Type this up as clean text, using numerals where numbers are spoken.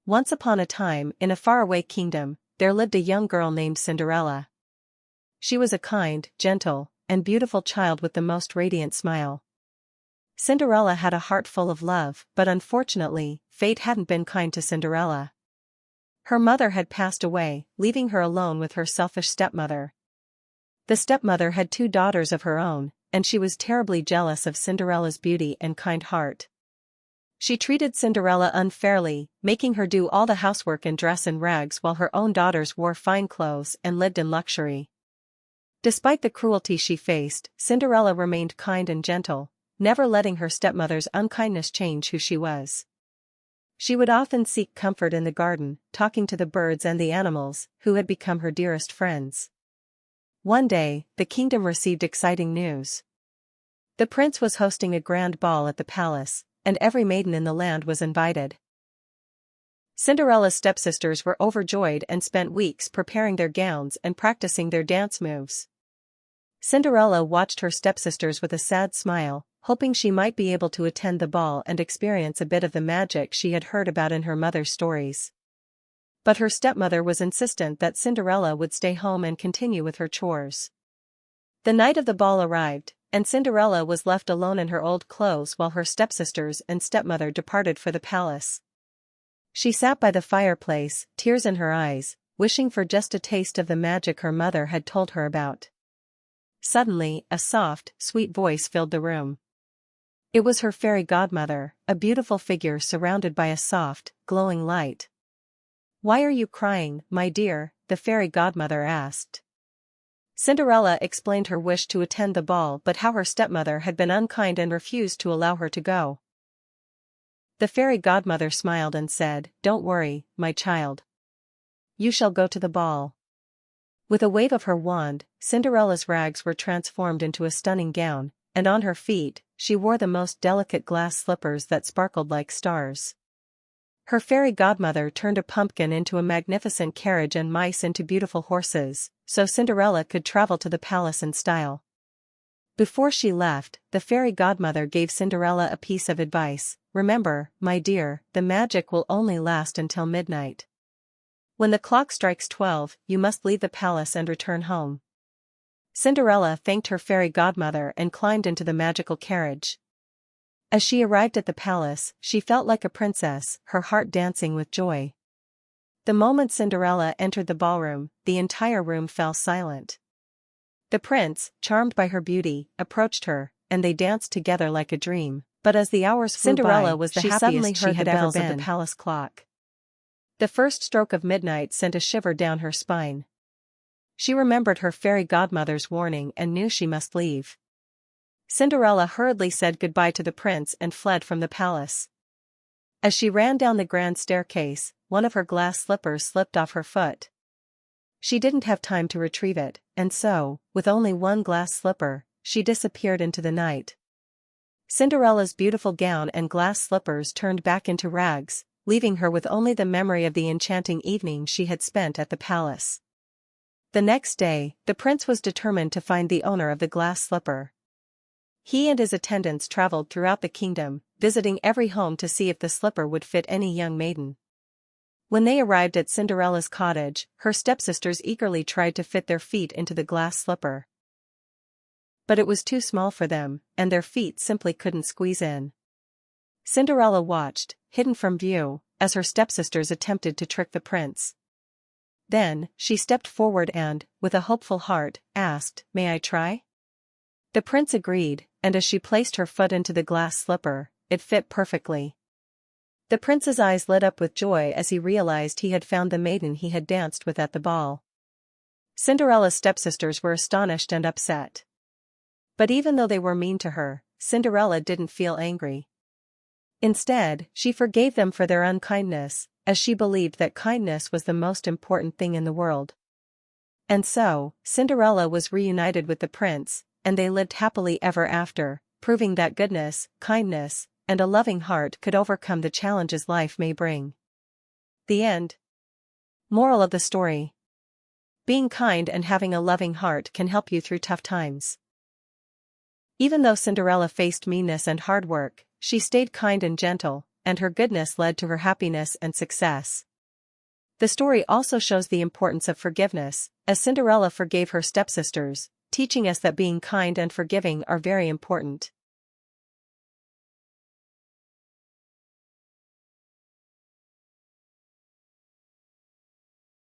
Once upon a time, in a faraway kingdom, there lived a young girl named Cinderella. She was a kind, gentle, and beautiful child with the most radiant smile. Cinderella had a heart full of love, but unfortunately, fate hadn't been kind to Cinderella. Her mother had passed away, leaving her alone with her selfish stepmother. The stepmother had two daughters of her own, and she was terribly jealous of Cinderella's beauty and kind heart. She treated Cinderella unfairly, making her do all the housework and dress in rags while her own daughters wore fine clothes and lived in luxury. Despite the cruelty she faced, Cinderella remained kind and gentle, never letting her stepmother's unkindness change who she was. She would often seek comfort in the garden, talking to the birds and the animals, who had become her dearest friends. One day, the kingdom received exciting news. The prince was hosting a grand ball at the palace, and every maiden in the land was invited. Cinderella's stepsisters were overjoyed and spent weeks preparing their gowns and practicing their dance moves. Cinderella watched her stepsisters with a sad smile, hoping she might be able to attend the ball and experience a bit of the magic she had heard about in her mother's stories. But her stepmother was insistent that Cinderella would stay home and continue with her chores. The night of the ball arrived, and Cinderella was left alone in her old clothes while her stepsisters and stepmother departed for the palace. She sat by the fireplace, tears in her eyes, wishing for just a taste of the magic her mother had told her about. Suddenly, a soft, sweet voice filled the room. It was her fairy godmother, a beautiful figure surrounded by a soft, glowing light. "Why are you crying, my dear?" the fairy godmother asked. Cinderella explained her wish to attend the ball but how her stepmother had been unkind and refused to allow her to go. The fairy godmother smiled and said, "Don't worry, my child. You shall go to the ball." With a wave of her wand, Cinderella's rags were transformed into a stunning gown, and on her feet, she wore the most delicate glass slippers that sparkled like stars. Her fairy godmother turned a pumpkin into a magnificent carriage and mice into beautiful horses, so Cinderella could travel to the palace in style. Before she left, the fairy godmother gave Cinderella a piece of advice: "Remember, my dear, the magic will only last until midnight. When the clock strikes 12, you must leave the palace and return home." Cinderella thanked her fairy godmother and climbed into the magical carriage. As she arrived at the palace, she felt like a princess, her heart dancing with joy. The moment Cinderella entered the ballroom, the entire room fell silent. The prince, charmed by her beauty, approached her, and they danced together like a dream. But as the hours flew Cinderella by, was the she happiest suddenly she heard had the ever bells of been. the palace clock. The first stroke of midnight sent a shiver down her spine. She remembered her fairy godmother's warning and knew she must leave. Cinderella hurriedly said goodbye to the prince and fled from the palace. As she ran down the grand staircase, one of her glass slippers slipped off her foot. She didn't have time to retrieve it, and so, with only one glass slipper, she disappeared into the night. Cinderella's beautiful gown and glass slippers turned back into rags, leaving her with only the memory of the enchanting evening she had spent at the palace. The next day, the prince was determined to find the owner of the glass slipper. He and his attendants traveled throughout the kingdom, visiting every home to see if the slipper would fit any young maiden. When they arrived at Cinderella's cottage, her stepsisters eagerly tried to fit their feet into the glass slipper. But it was too small for them, and their feet simply couldn't squeeze in. Cinderella watched, hidden from view, as her stepsisters attempted to trick the prince. Then, she stepped forward and, with a hopeful heart, asked, "May I try?" The prince agreed, and as she placed her foot into the glass slipper, it fit perfectly. The prince's eyes lit up with joy as he realized he had found the maiden he had danced with at the ball. Cinderella's stepsisters were astonished and upset. But even though they were mean to her, Cinderella didn't feel angry. Instead, she forgave them for their unkindness, as she believed that kindness was the most important thing in the world. And so, Cinderella was reunited with the prince, and they lived happily ever after, proving that goodness, kindness, and a loving heart could overcome the challenges life may bring. The end. Moral of the story: being kind and having a loving heart can help you through tough times. Even though Cinderella faced meanness and hard work, she stayed kind and gentle, and her goodness led to her happiness and success. The story also shows the importance of forgiveness, as Cinderella forgave her stepsisters, teaching us that being kind and forgiving are very important.